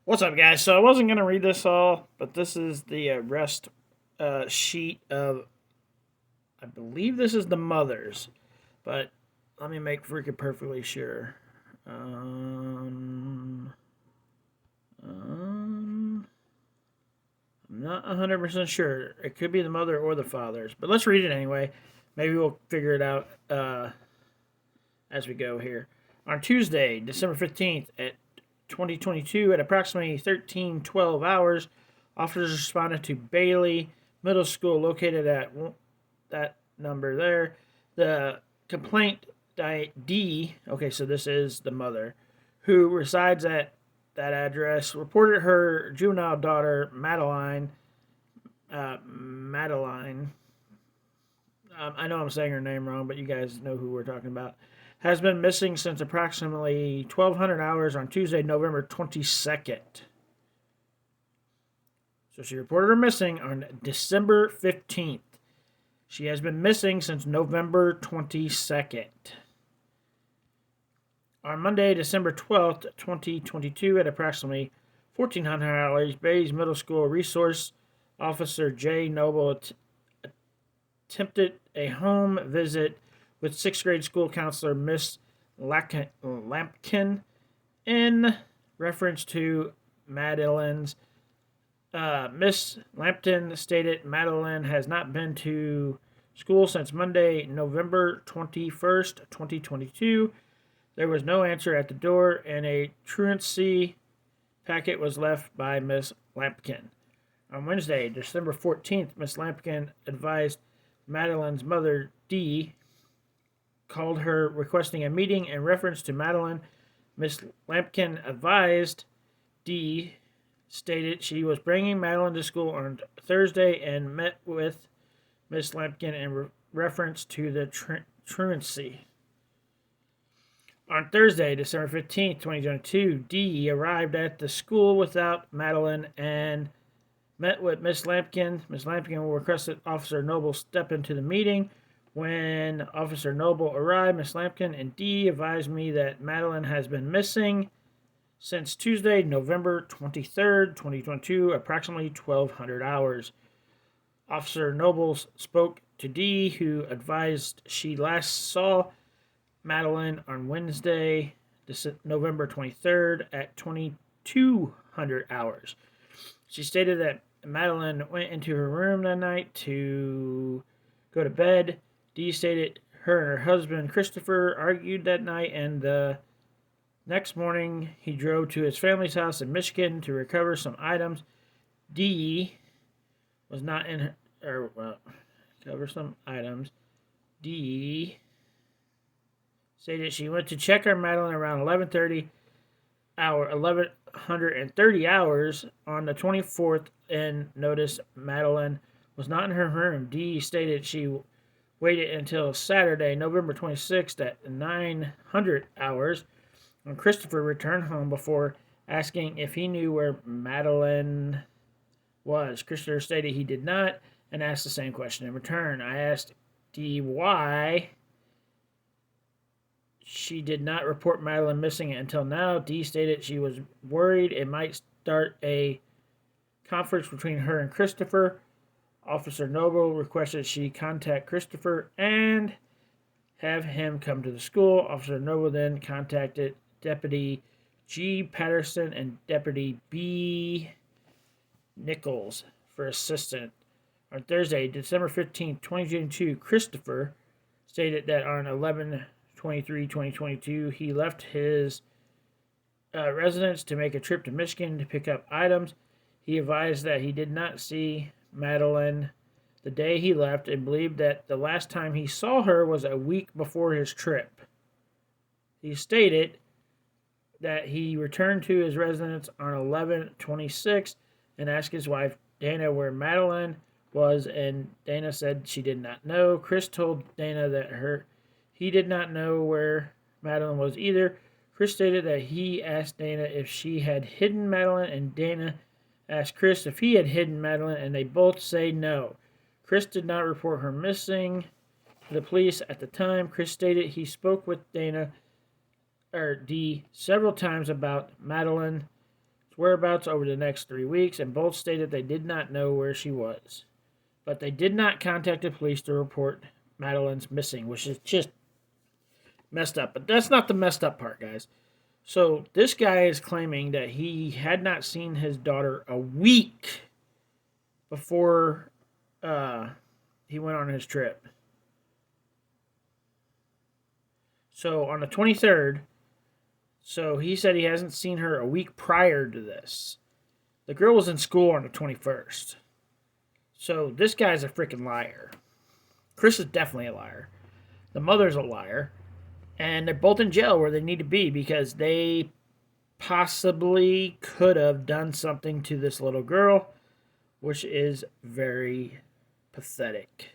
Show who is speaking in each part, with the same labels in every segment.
Speaker 1: What's up, guys? So I wasn't gonna read this all, but this is the arrest sheet of. I believe this is the mother's, but let me make freaking perfectly sure. I'm not 100% sure. It could be the mother or the father's, but let's read it anyway. Maybe we'll figure it out as we go here. On Tuesday, December 15th at 2022 at approximately 13:12 hours, officers responded to Bailey Middle School located at that number there. The complaint D, okay, so this is the mother, who resides at that address, reported her juvenile daughter, Madeline. I know I'm saying her name wrong, but you guys know who we're talking about, has been missing since approximately 1200 hours on Tuesday, November 22nd. So she reported her missing on December 15th. She has been missing since November 22nd. On Monday, December 12th, 2022, at approximately 1400 hours, Bay's Middle School Resource Officer J. Noble attempted a home visit with 6th grade school counselor Miss Lampkin in reference to Madeline's. Miss Lampton stated Madeline has not been to school since Monday, November 21st, 2022. There was no answer at the door, and a truancy packet was left by Miss Lampkin. On Wednesday, December 14th, Miss Lampkin advised Madeline's mother, Dee, called her requesting a meeting in reference to Madeline. Miss Lampkin advised Dee stated she was bringing Madeline to school on Thursday and met with Miss Lampkin in reference to the truancy. On Thursday, December 15th, 2022, Dee arrived at the school without Madeline and met with Miss Lampkin. Miss Lampkin requested Officer Noble step into the meeting. When Officer Noble arrived, Miss Lampkin and Dee advised me that Madeline has been missing since Tuesday, November 23rd, 2022, approximately 1200 hours. Officer Noble spoke to Dee, who advised she last saw Madeline on Wednesday, November 23rd at 2200 hours. She stated that Madeline went into her room that night to go to bed. Dee stated her and her husband, Christopher, argued that night, and the next morning he drove to his family's house in Michigan to recover some items. Dee was not in her, cover some items. Dee stated she went to check on Madeline around 1130 hours on the 24th and noticed Madeline was not in her room. Dee stated she waited until Saturday, November 26th at 900 hours when Christopher returned home before asking if he knew where Madeline was. Christopher stated he did not and asked the same question in return. I asked Dee why she did not report Madeline missing until now. Dee stated she was worried it might start a conference between her and Christopher. Officer Noble requested she contact Christopher and have him come to the school. Officer Noble then contacted Deputy G. Patterson and Deputy B. Nichols for assistance. On Thursday, December 15th, 2022, Christopher stated that on 11/23/2022, he left his residence to make a trip to Michigan to pick up items. He advised that he did not see Madeline the day he left and believed that the last time he saw her was a week before his trip. He stated that he returned to his residence on 11/26 and asked his wife Dana where Madeline was, and Dana said she did not know. Chris told Dana that he did not know where Madeline was either. Chris stated that he asked Dana if she had hidden Madeline, and Dana asked Chris if he had hidden Madeline, and they both say no. Chris did not report her missing to the police at the time. Chris stated he spoke with Dee several times about Madeline's whereabouts over the next 3 weeks, and both stated they did not know where she was. But they did not contact the police to report Madeline's missing, which is just messed up. But that's not the messed up part, guys. So this guy is claiming that he had not seen his daughter a week before he went on his trip. So on the 23rd, so he said he hasn't seen her a week prior to this. The girl was in school on the 21st. So this guy's a freaking liar. Chris is definitely a liar. The mother's a liar. And they're both in jail where they need to be because they possibly could have done something to this little girl, which is very pathetic.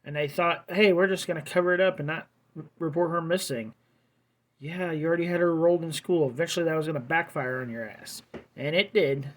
Speaker 1: And they thought, hey, we're just going to cover it up and not report her missing. Yeah, you already had her enrolled in school. Eventually that was going to backfire on your ass. And it did.